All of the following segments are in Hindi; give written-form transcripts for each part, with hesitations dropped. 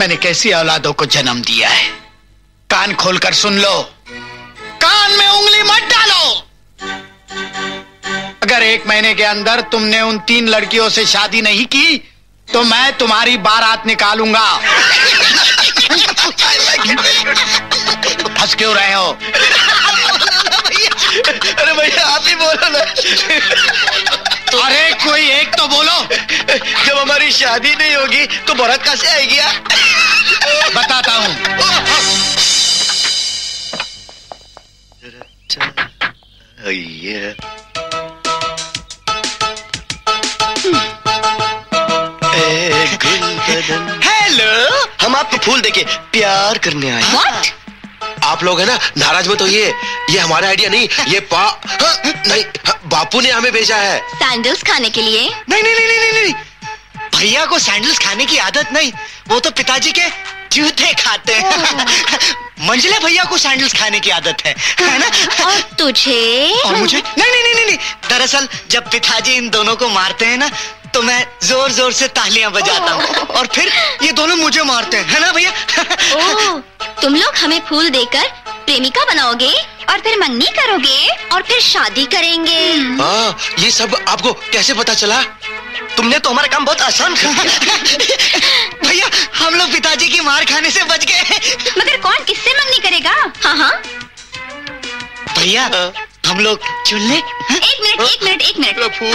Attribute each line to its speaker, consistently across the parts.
Speaker 1: मैंने कैसी औलादों को जन्म दिया है। कान खोलकर सुन लो, कान में उंगली मत डालो। अगर 1 महीने के अंदर तुमने उन 3 लड़कियों से शादी नहीं की तो मैं तुम्हारी बारात निकालूंगा। हंस क्यों रहे हो?
Speaker 2: अरे भैया आप ही बोलो ना।
Speaker 1: अरे कोई एक तो बोलो।
Speaker 2: जब हमारी शादी नहीं होगी तो बारात कहाँ से आएगी?
Speaker 1: बताता हूँ।
Speaker 2: हेलो, हम आपको फूल देके प्यार करने आए।
Speaker 3: What?
Speaker 2: आप लोग है ना नाराज मत होइए, ये हमारा आइडिया नहीं, ये नहीं बापू ने हमें भेजा है।
Speaker 3: सैंडल्स खाने के लिए?
Speaker 4: नहीं नहीं नहीं नहीं नहीं, भैया को सैंडल्स खाने की आदत नहीं, वो तो पिताजी के जूते खाते हैं। मंजिला भैया को सैंडल्स खाने की आदत है ना?
Speaker 3: और तुझे?
Speaker 4: और मुझे? नहीं नहीं नहीं नहीं, दरअसल जब पिताजी इन दोनों को मारते हैं ना तो मैं जोर जोर से तालियां बजाता हूँ और फिर ये दोनों मुझे मारते हैं, है ना भैया?
Speaker 3: ओह, तुम लोग हमें फूल देकर प्रेमिका बनाओगे और फिर मंगनी करोगे और फिर शादी करेंगे।
Speaker 2: हाँ, ये सब आपको कैसे पता चला?
Speaker 4: तुमने तो हमारा काम बहुत आसान कर दिया। भैया हम लोग पिताजी की मार खाने से बच गए।
Speaker 3: मगर कौन किससे मंगनी करेगा? हाँ हाँ
Speaker 4: भैया हम लोग चुन ले।
Speaker 3: एक मिनट।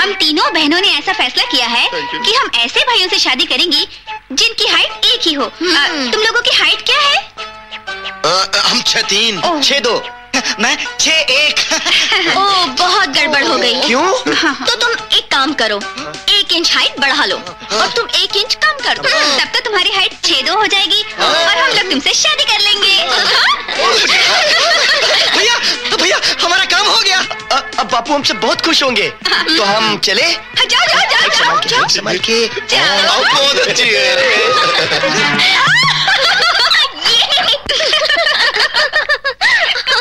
Speaker 3: हम तीनों बहनों ने ऐसा फैसला किया है कि हम ऐसे भाइयों से शादी करेंगी जिनकी हाइट एक ही हो। तुम लोगों की हाइट क्या है?
Speaker 2: हम 6'3",
Speaker 4: 6'2", मैं 6'1".
Speaker 3: ओह, बहुत गड़बड़ हो गई।
Speaker 4: क्यों?
Speaker 3: तो तुम एक काम करो, 1 इंच हाइट बढ़ा लो और तुम 1 इंच कम कर दो, तब तो तुम्हारी हाइट 6'2" हो जाएगी और हम लोग तुमसे शादी कर लेंगे।
Speaker 4: भैया हमारा काम हो गया। अब बापू हमसे बहुत खुश होंगे। तो हम चले?
Speaker 3: जाओ।
Speaker 4: संभाल के।
Speaker 2: बहुत अच्छी है।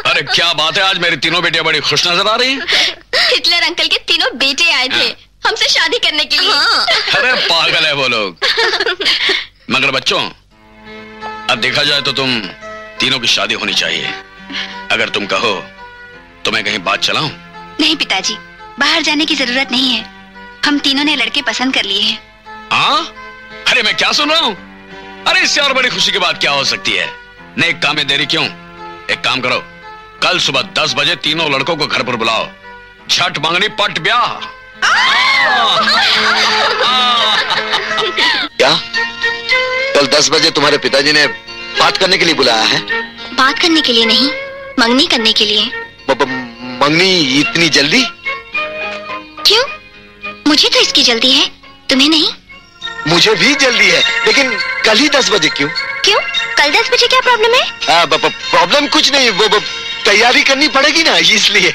Speaker 5: अरे क्या बात है, आज मेरी तीनों बेटियां बड़ी खुश नजर आ रही हैं।
Speaker 3: हिटलर अंकल के तीनों बेटे आए थे हमसे शादी करने के लिए।
Speaker 5: अरे पागल है वो लोग। मगर बच्चों, अब देखा जाए तो तुम तीनों की शादी होनी चाहिए। अगर तुम कहो तो मैं कहीं बात चलाऊं?
Speaker 3: नहीं पिताजी, बाहर जाने की जरूरत नहीं है। हम तीनों ने लड़के पसंद कर लिए हैं।
Speaker 5: हाँ? अरे मैं क्या सुन रहा हूँ? अरे इससे और बड़ी खुशी की बात क्या हो सकती है? नहीं, एक काम में देरी क्यों? एक काम करो, कल सुबह 10 बजे तीनों लड़कों को घर पर बुलाओ। झट मंगनी पट ब्याह।
Speaker 2: क्या कल 10 बजे तुम्हारे पिताजी ने बात करने के लिए बुलाया है?
Speaker 3: बात करने के लिए नहीं, मंगनी करने के लिए।
Speaker 2: मंगनी इतनी जल्दी?
Speaker 3: क्यों? मुझे तो इसकी जल्दी है, तुम्हें नहीं?
Speaker 2: मुझे भी जल्दी है, लेकिन कल ही 10 बजे क्यों?
Speaker 3: क्यों? कल 10 बजे क्या प्रॉब्लम है?
Speaker 2: प्रॉब्लम कुछ नहीं, वो तैयारी करनी पड़ेगी ना, इसलिए।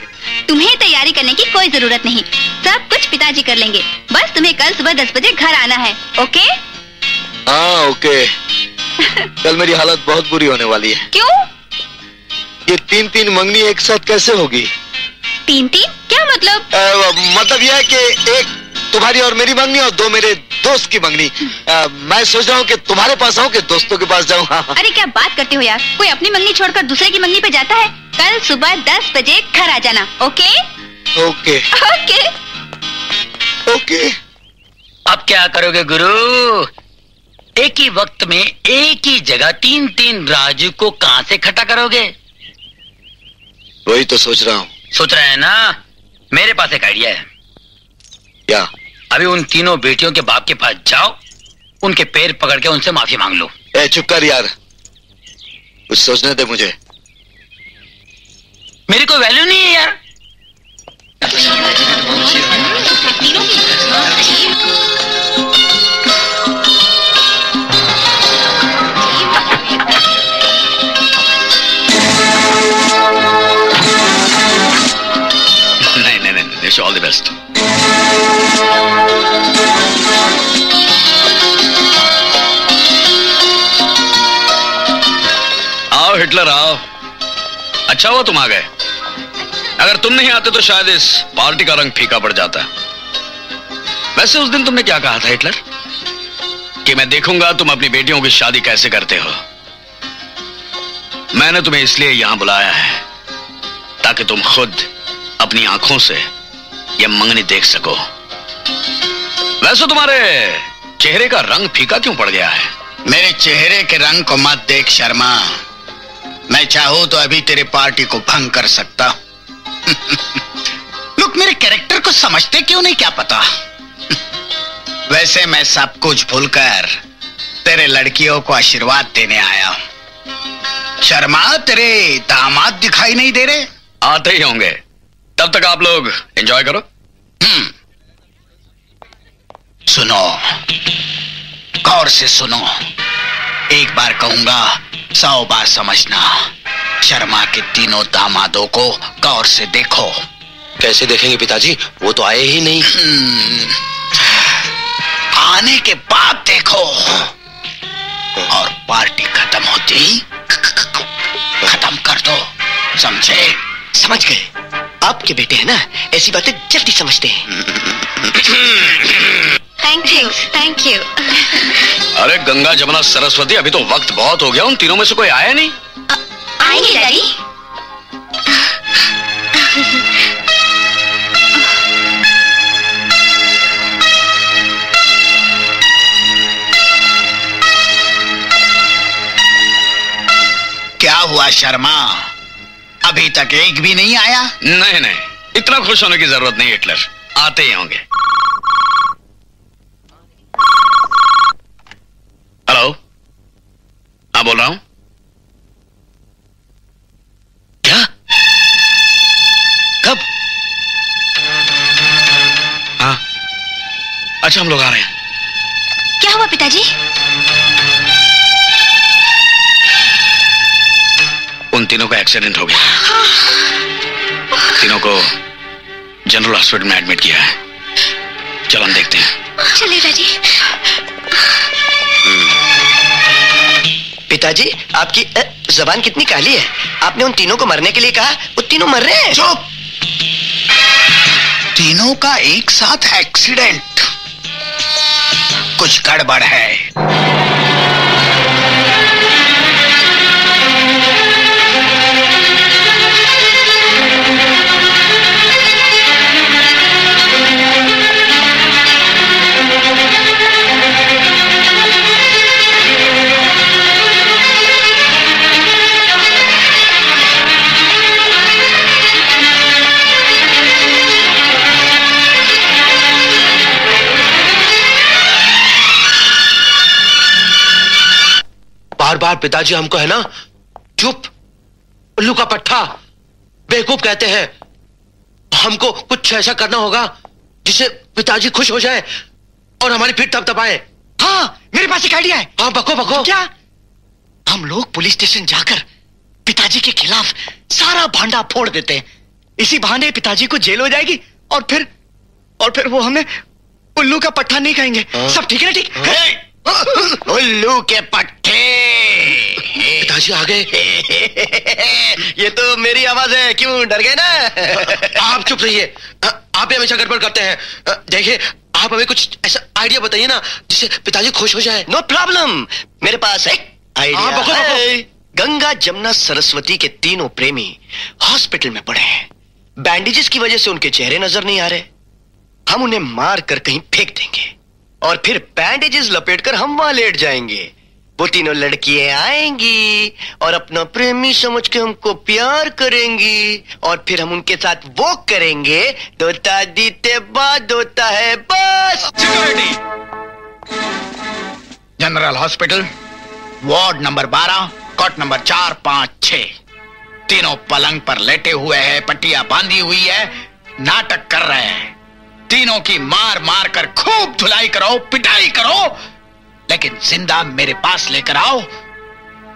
Speaker 3: तुम्हें तैयारी करने की कोई जरूरत नहीं, सब कुछ पिताजी कर लेंगे। बस तुम्हें कल सुबह 10 बजे घर आना है। ओके?
Speaker 2: हाँ ओके। कल मेरी हालत बहुत बुरी होने वाली है।
Speaker 3: क्यों?
Speaker 2: ये 3 मंगनी एक साथ कैसे होगी?
Speaker 3: 3 क्या मतलब?
Speaker 2: मतलब यह है कि एक तुम्हारी और मेरी मंगनी और 2 मेरे दोस्त की मंगनी। मैं सोच रहा हूँ कि तुम्हारे पास आऊँ कि दोस्तों के पास जाऊँ।
Speaker 3: अरे क्या बात करते हो यार, कोई अपनी मंगनी छोड़कर दूसरे की मंगनी पे जाता है? कल सुबह 10 बजे घर आ जाना। ओके?
Speaker 2: Okay
Speaker 3: okay
Speaker 2: okay.
Speaker 6: अब क्या करोगे गुरु? एक ही वक्त में एक ही जगह 3 राजू को कहां से इकट्ठा करोगे?
Speaker 2: वही तो सोच रहा हूँ।
Speaker 6: सोच रहे हैं ना? मेरे पास एक आइडिया है।
Speaker 2: क्या?
Speaker 6: अभी उन तीनों बेटियों के बाप के पास जाओ, उनके पैर पकड़ के उनसे माफी मांग लो।
Speaker 2: चुप कर यार, कुछ सोचने दे मुझे।
Speaker 6: मेरी कोई वैल्यू नहीं है यार।
Speaker 5: नहीं, विश ऑल द बेस्ट। आओ हिटलर आओ। अच्छा हुआ तुम आ गए, अगर तुम नहीं आते तो शायद इस पार्टी का रंग फीका पड़ जाता। वैसे उस दिन तुमने क्या कहा था हिटलर? कि मैं देखूंगा तुम अपनी बेटियों की शादी कैसे करते हो। मैंने तुम्हें इसलिए यहां बुलाया है ताकि तुम खुद अपनी आंखों से यह मंगनी देख सको। वैसे तुम्हारे चेहरे का रंग फीका क्यों पड़ गया है?
Speaker 1: मेरे चेहरे के रंग को मत देख शर्मा, मैं चाहूं तो अभी तेरे पार्टी को भंग कर सकता हूं। लोग मेरे कैरेक्टर को समझते क्यों नहीं क्या पता। वैसे मैं सब कुछ भूलकर तेरे लड़कियों को आशीर्वाद देने आया हूं। शर्मा, तेरे दामाद दिखाई नहीं दे रहे?
Speaker 5: आते ही होंगे, तब तक आप लोग एंजॉय करो।
Speaker 1: सुनो, गौर से सुनो, एक बार कहूंगा 100 बार समझना। शर्मा के तीनों दामादों को गौर से देखो।
Speaker 2: कैसे देखेंगे पिताजी, वो तो आए ही नहीं।
Speaker 1: आने के बाद देखो, और पार्टी खत्म होती ही खत्म कर दो, समझे?
Speaker 4: समझ गए, आपके बेटे हैं ना, ऐसी बातें जल्दी समझते हैं।
Speaker 3: Thank you, thank you.
Speaker 5: अरे गंगा जमुना सरस्वती, अभी तो वक्त बहुत हो गया, उन तीनों में से कोई आया नहीं।
Speaker 3: आएंगे डैडी।
Speaker 1: क्या हुआ शर्मा, अभी तक एक भी नहीं आया?
Speaker 5: नहीं नहीं, इतना खुश होने की जरूरत नहीं हिटलर, आते ही होंगे। हेलो, हाँ बोल रहा हूं। क्या? कब? हाँ, अच्छा हम लोग आ रहे हैं।
Speaker 3: क्या हुआ पिताजी?
Speaker 5: उन तीनों का एक्सीडेंट हो गया। तीनों को जनरल हॉस्पिटल में एडमिट किया है। चलो हम देखते हैं।
Speaker 3: चलिए डैडी।
Speaker 4: पिताजी, आपकी जबान कितनी काली है। आपने उन तीनों को मरने के लिए कहा, वो तीनों मर रहे हैं।
Speaker 1: चुप! तीनों का एक साथ एक्सीडेंट, कुछ गड़बड़ है।
Speaker 2: बार बार पिताजी हमको है ना चुप, उल्लू का पट्टा, बेवकूफ कहते हैं। हमको कुछ ऐसा करना होगा जिससे पिताजी खुश हो जाए और हमारी पीठ थपथपाए।
Speaker 4: हाँ, मेरे पास एक आइडिया है।
Speaker 2: हाँ, बको बको।
Speaker 4: क्या? हम लोग पुलिस स्टेशन जाकर पिताजी के खिलाफ सारा भांडा फोड़ देते हैं। इसी बहाने पिताजी को जेल हो जाएगी और फिर वो हमें उल्लू का पट्टा नहीं कहेंगे। सब ठीक है ना? ठीक।
Speaker 1: उल्लू के पट्टे।
Speaker 2: पिताजी आ गए।
Speaker 4: ये तो मेरी आवाज है, क्यों डर गए ना?
Speaker 2: आप चुप रहिए, आप भी हमेशा गड़बड़ करते हैं। देखिए, आप हमें कुछ ऐसा आइडिया बताइए ना जिससे पिताजी खुश हो जाए।
Speaker 4: नो प्रॉब्लम, मेरे पास एक आइडिया
Speaker 2: बको,
Speaker 4: है। गंगा जमुना सरस्वती के तीनों प्रेमी हॉस्पिटल में पड़े हैं। बैंडेजेस की वजह से उनके चेहरे नजर नहीं आ रहे। हम उन्हें मार कर कहीं फेंक देंगे और फिर बैंडेजेस लपेटकर हम वहां लेट जाएंगे। वो तीनों लड़कियां आएंगी और अपना प्रेमी समझ के हमको प्यार करेंगी और फिर हम उनके साथ वो करेंगे। दोता दीते बाद होता है बस।
Speaker 1: Security, general hospital, ward number 12, cot number 4, 5, 6। तीनों पलंग पर लेटे हुए हैं, पट्टियां बांधी हुई है, नाटक कर रहे हैं। तीनों की मार मार कर खूब धुलाई करो, पिटाई करो, लेकिन जिंदा मेरे पास लेकर आओ,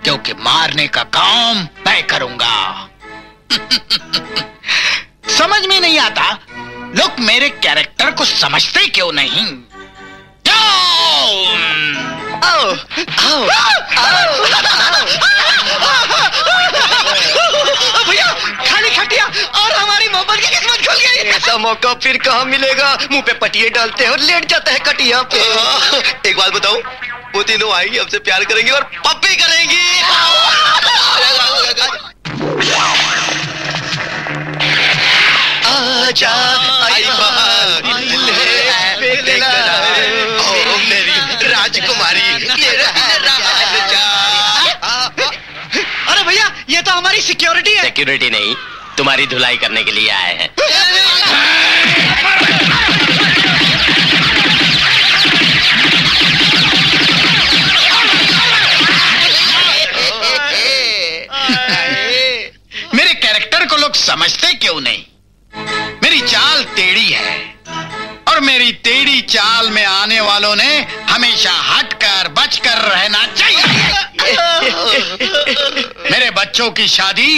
Speaker 1: क्योंकि मारने का काम मैं करूंगा। समझ में नहीं आता, लोग मेरे कैरेक्टर को समझते क्यों नहीं?
Speaker 4: आओ, आओ, भैया, खाली खटिया और हमारी मोहब्बत की किस्मत खुल गई। ऐसा मौका फिर कहाँ मिलेगा? मुंह पे पटिए डालते हैं और लेट जाता है कटिया पे। एक बात बताऊं, वो तीनों आएंगी, हमसे प्यार करेंगी और पप्पी करेंगी। आजा आई बहार दिल है बेकरार, ओ मेरी राजकुमारी मेरा राजा।
Speaker 7: अरे भैया, ये तो हमारी सिक्योरिटी है।
Speaker 8: सिक्योरिटी नहीं, तुम्हारी धुलाई करने के लिए आए हैं।
Speaker 1: मेरे कैरेक्टर को लोग समझते क्यों नहीं? मेरी चाल टेढ़ी है और मेरी टेढ़ी चाल में आने वालों ने हमेशा हटकर बचकर रहना चाहिए। मेरे बच्चों की शादी